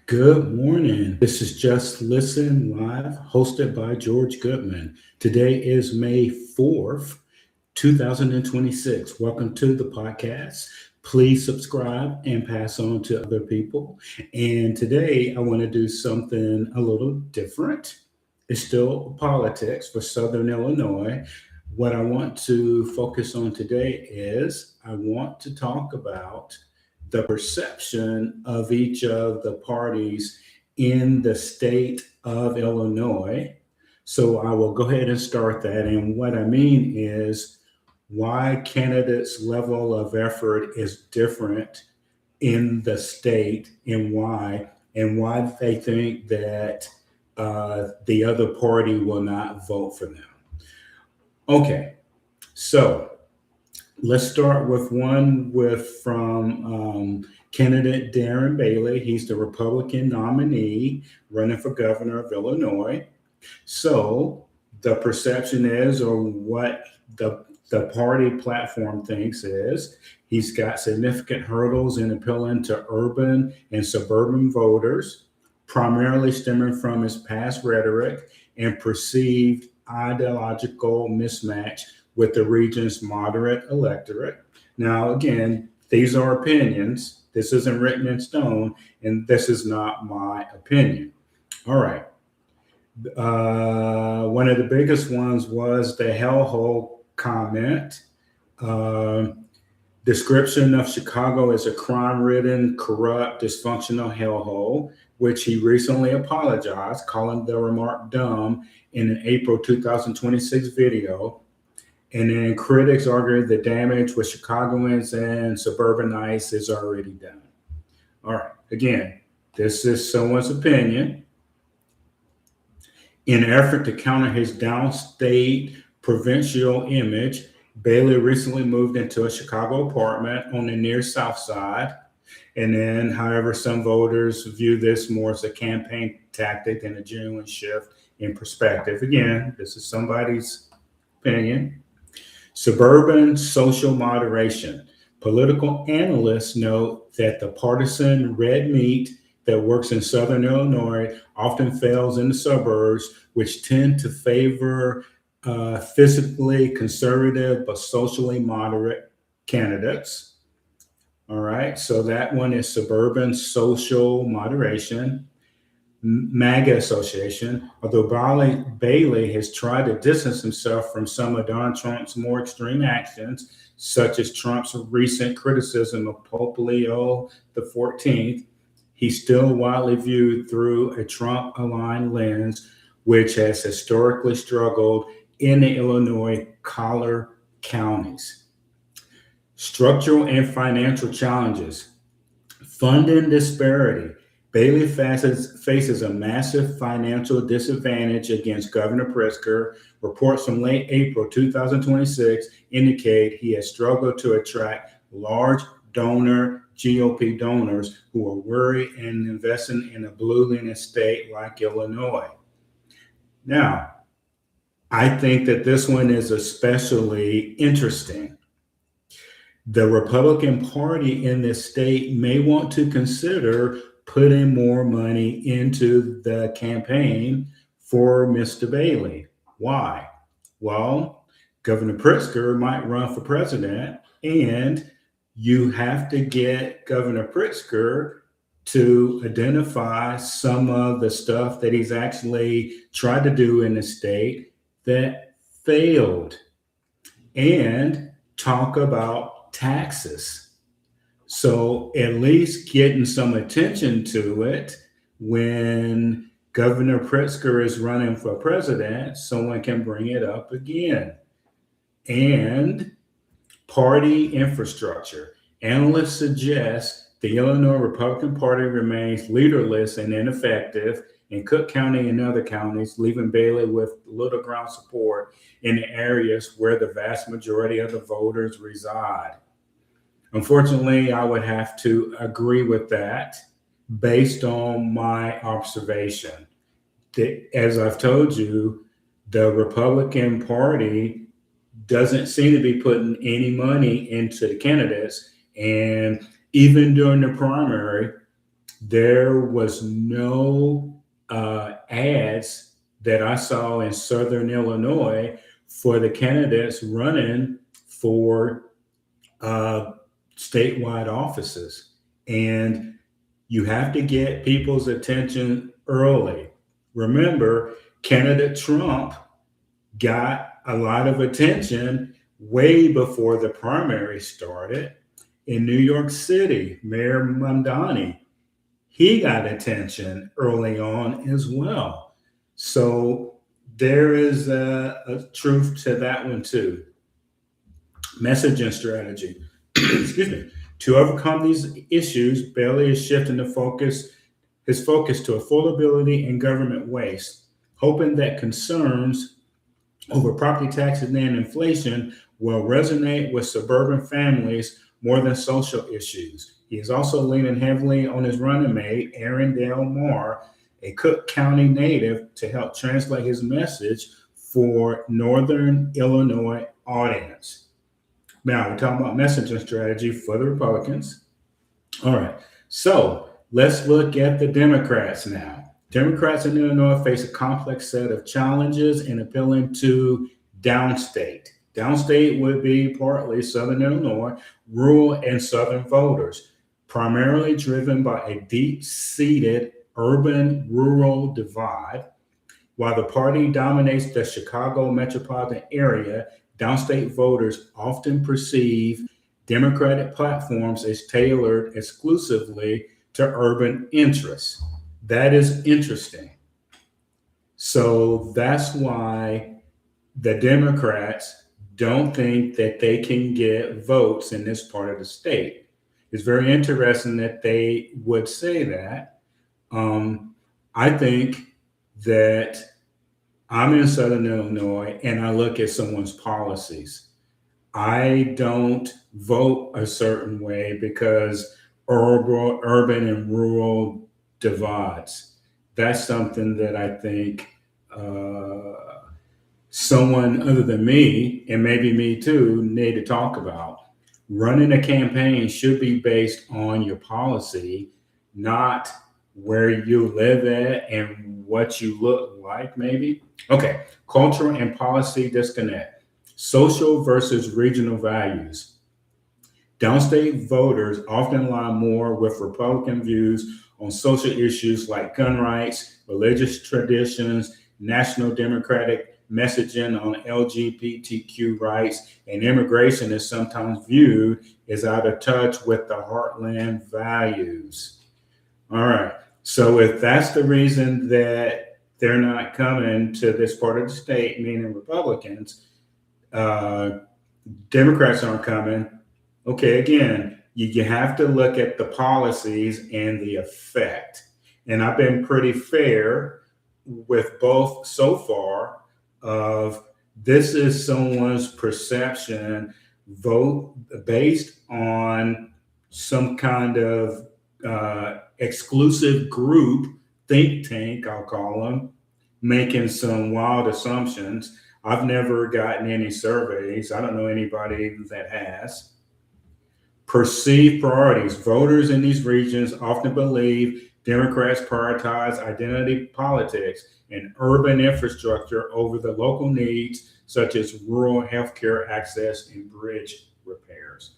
Good morning. This is Just Listen Live, hosted by George Goodman. Today is May 4th, 2026. Welcome to the podcast. Please subscribe and pass on to other people. And today I want to do something a little different. It's still politics for Southern Illinois. What I want to focus on today is I want to talk about the perception of each of the parties in the state of Illinois. So I will go ahead and start that. And what I mean is why candidates' level of effort is different in the state and why they think that the other party will not vote for them. Okay, so let's start with one with from candidate Darren Bailey. He's the Republican nominee running for governor of Illinois. So the perception is, or what the party platform thinks is, he's got significant hurdles in appealing to urban and suburban voters, primarily stemming from his past rhetoric and perceived ideological mismatch with the region's moderate electorate. Now, again, these are opinions. This isn't written in stone, and this is not my opinion. All right. One of the biggest ones was the hellhole comment. Uh, Description of Chicago as a crime-ridden, corrupt, dysfunctional hellhole, which he recently apologized, calling the remark dumb in an April 2026 video. And then critics argue the damage with Chicagoans and suburbanites is already done. All right. Again, this is someone's opinion. In an effort to counter his downstate provincial image, Bailey recently moved into a Chicago apartment on the near south side. And then, however, some voters view this more as a campaign tactic than a genuine shift in perspective. Again, this is somebody's opinion. Suburban social moderation. Political analysts note that the partisan red meat that works in Southern Illinois often fails in the suburbs, which tend to favor physically conservative but socially moderate candidates. All right, so that one is suburban social moderation. MAGA Association, although Bailey has tried to distance himself from some of Donald Trump's more extreme actions, such as Trump's recent criticism of Pope Leo the 14th, he's still widely viewed through a Trump-aligned lens, which has historically struggled in the Illinois collar counties. Structural and financial challenges. Funding disparity. Bailey faces a massive financial disadvantage against Governor Pritzker. Reports from late April 2026 indicate he has struggled to attract large GOP donors who are worried and investing in a blue-leaning state like Illinois. Now, I think that this one is especially interesting. The Republican Party in this state may want to consider putting more money into the campaign for Mr. Bailey. Why? Well, Governor Pritzker might run for president, and you have to get Governor Pritzker to identify some of the stuff that he's actually tried to do in the state that failed, and talk about taxes. So at least getting some attention to it when Governor Pritzker is running for president, someone can bring it up again. And party infrastructure. Analysts suggest the Illinois Republican Party remains leaderless and ineffective in Cook County and other counties, leaving Bailey with little ground support in the areas where the vast majority of the voters reside. Unfortunately, I would have to agree with that based on my observation. As I've told you, the Republican Party doesn't seem to be putting any money into the candidates. And even during the primary, There was no ads that I saw in Southern Illinois for the candidates running for uh, statewide offices. And you have to get people's attention early. Remember, candidate Trump got a lot of attention way before the primary started. In New York City, Mayor Mamdani, he got attention early on as well. So there is a truth to that one too. Messaging strategy. Excuse me. To overcome these issues, Bailey is shifting his focus to affordability and government waste, hoping that concerns over property taxes and inflation will resonate with suburban families more than social issues. He is also leaning heavily on his running mate, Aaron Dale Moore, a Cook County native, to help translate his message for Northern Illinois audience. Now, we're talking about messaging strategy for the Republicans. All right, so let's look at the Democrats now. Democrats in Illinois face a complex set of challenges in appealing to downstate. Downstate would be partly Southern Illinois, rural and Southern voters, primarily driven by a deep-seated urban-rural divide. While the party dominates the Chicago metropolitan area, downstate voters often perceive Democratic platforms as tailored exclusively to urban interests. That is interesting. So that's why the Democrats don't think that they can get votes in this part of the state. It's very interesting that they would say that. I think that I'm in Southern Illinois and I look at someone's policies. I don't vote a certain way because urban and rural divides. That's something that I think someone other than me, and maybe me too, need to talk about. Running a campaign should be based on your policy, not where you live at and what you look like, maybe. Okay, cultural and policy disconnect. Social versus regional values. Downstate voters often align more with Republican views on social issues like gun rights, religious traditions, national democratic messaging on LGBTQ rights, and immigration is sometimes viewed as out of touch with the heartland values. All right. So if that's the reason that they're not coming to this part of the state, meaning Republicans, Democrats aren't coming. Okay, again, you have to look at the policies and the effect. And I've been pretty fair with both so far of this is someone's perception vote based on some kind of exclusive group, think tank, I'll call them, making some wild assumptions. I've never gotten any surveys. I don't know anybody that has. Perceived priorities. Voters in these regions often believe Democrats prioritize identity politics and urban infrastructure over the local needs, such as rural healthcare access and bridge repairs.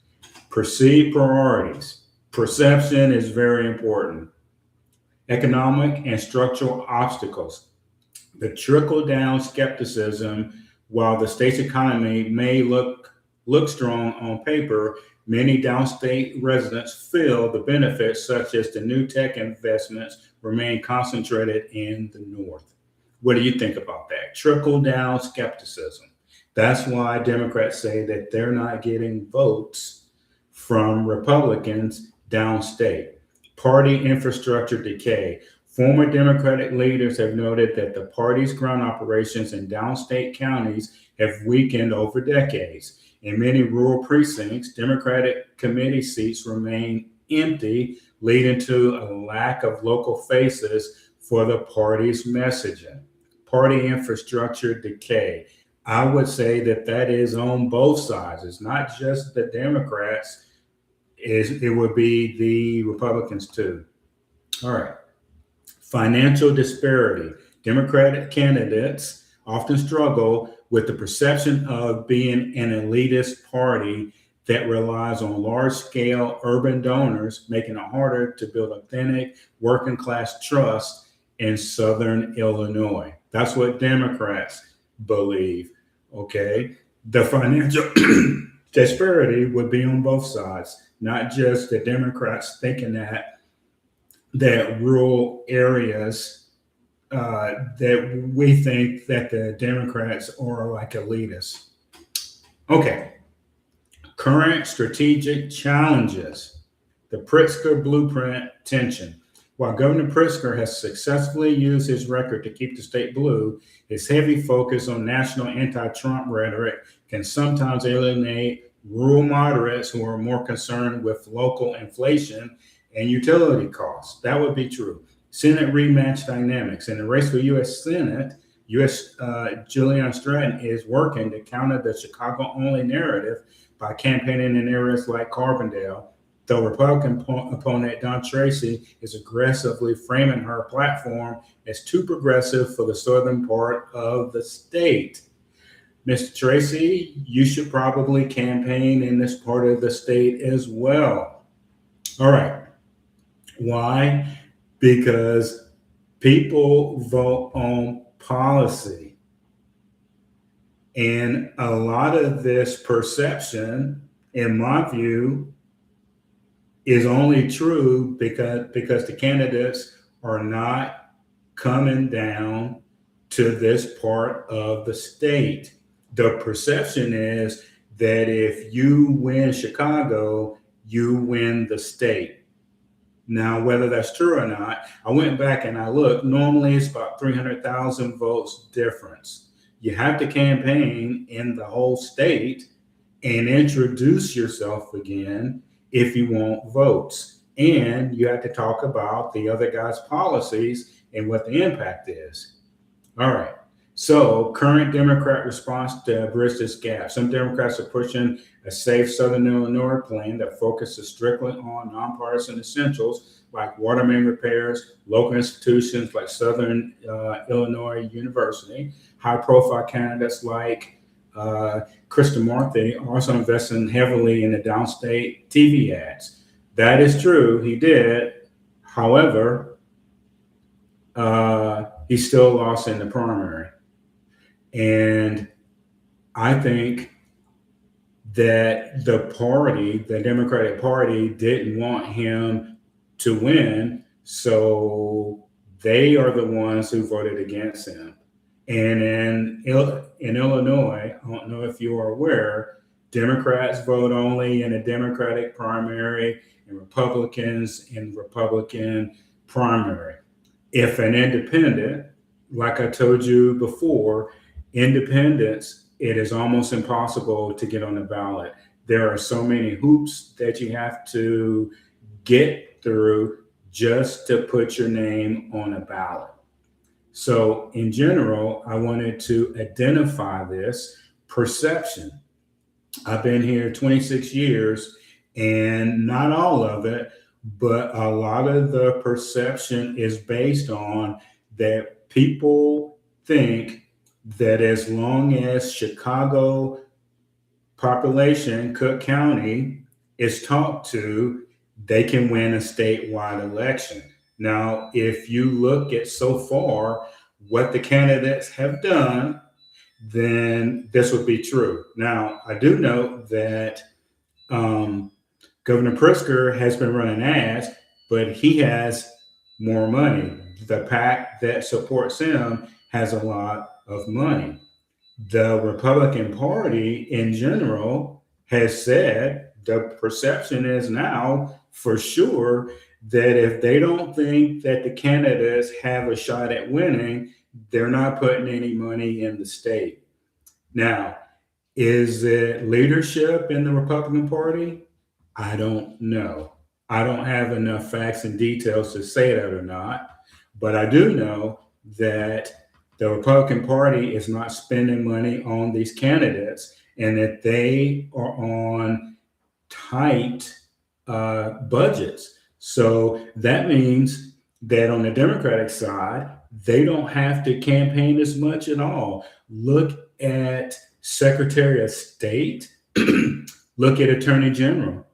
Perceived priorities. Perception is very important. Economic and structural obstacles. The trickle down skepticism, while the state's economy may look strong on paper, many downstate residents feel the benefits, such as the new tech investments, remain concentrated in the north. What do you think about that? Trickle down skepticism. That's why Democrats say that they're not getting votes from Republicans downstate. Party infrastructure decay. Former Democratic leaders have noted that the party's ground operations in downstate counties have weakened over decades. In many rural precincts, Democratic committee seats remain empty, leading to a lack of local faces for the party's messaging. Party infrastructure decay. I would say that is on both sides. It's not just the Democrats, it would be the Republicans too. All right. Financial disparity. Democratic candidates often struggle with the perception of being an elitist party that relies on large scale urban donors, making it harder to build authentic working class trust in Southern Illinois. That's what Democrats believe. Okay. The financial disparity would be on both sides, not just the Democrats thinking that rural areas that we think that the Democrats are like elitists. Okay, current strategic challenges. The Pritzker blueprint tension. While Governor Pritzker has successfully used his record to keep the state blue, his heavy focus on national anti-Trump rhetoric can sometimes alienate rural moderates who are more concerned with local inflation and utility costs. That would be true. Senate rematch dynamics. In the race for U.S. Senate, U.S. Julian Stratton is working to counter the Chicago-only narrative by campaigning in areas like Carbondale, though Republican opponent Don Tracy is aggressively framing her platform as too progressive for the southern part of the state. Mr. Tracy, you should probably campaign in this part of the state as well. All right. Why? Because people vote on policy. And a lot of this perception, in my view, is only true because the candidates are not coming down to this part of the state. The perception is that if you win Chicago, you win the state. Now, whether that's true or not, I went back and I looked. Normally, it's about 300,000 votes difference. You have to campaign in the whole state and introduce yourself again if you want votes. And you have to talk about the other guy's policies and what the impact is. All right. So, current Democrat response to bridge this gap. Some Democrats are pushing a safe Southern Illinois plan that focuses strictly on nonpartisan essentials like water main repairs, local institutions like Southern Illinois University. High-profile candidates like Krista Marthy also investing heavily in the downstate TV ads. That is true. He did. However, he still lost in the primary. And I think that the Democratic Party, didn't want him to win. So they are the ones who voted against him. And in Illinois, I don't know if you are aware, Democrats vote only in a Democratic primary and Republicans in Republican primary. If an independent, like I told you before, independents, it is almost impossible to get on the ballot. There are so many hoops that you have to get through just to put your name on a ballot. So, in general, I wanted to identify this perception. I've been here 26 years, and not all of it, but a lot of the perception is based on that people think that as long as Chicago population, Cook County, is talked to, they can win a statewide election. Now, if you look at so far what the candidates have done, then this would be true. Now, I do know that Governor Pritzker has been running ads, but he has more money. The PAC that supports him has a lot of money. The Republican Party in general has said the perception is now for sure that if they don't think that the candidates have a shot at winning, they're not putting any money in the state. Now, is it leadership in the Republican Party? I don't know. I don't have enough facts and details to say that or not, but I do know that the Republican Party is not spending money on these candidates and that they are on tight budgets. So that means that on the Democratic side, they don't have to campaign as much at all. Look at Secretary of State, look at Attorney General.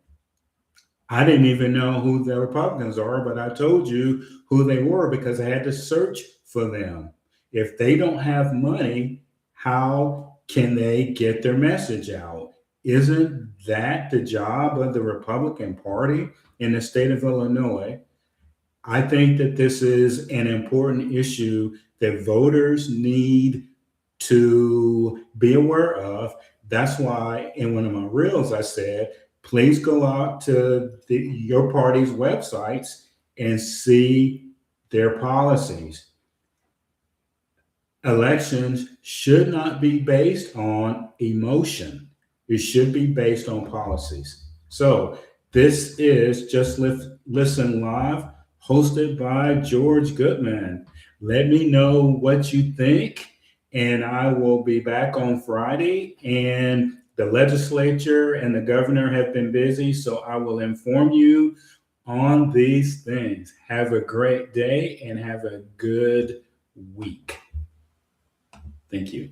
I didn't even know who the Republicans are, but I told you who they were because I had to search for them. If they don't have money, how can they get their message out? Isn't that the job of the Republican Party in the state of Illinois? I think that this is an important issue that voters need to be aware of. That's why in one of my reels, I said, please go out to your party's websites and see their policies. Elections should not be based on emotion. It should be based on policies. So this is Just Listen Live, hosted by George Goodman. Let me know what you think, and I will be back on Friday. And the legislature and the governor have been busy, so I will inform you on these things. Have a great day and have a good week. Thank you.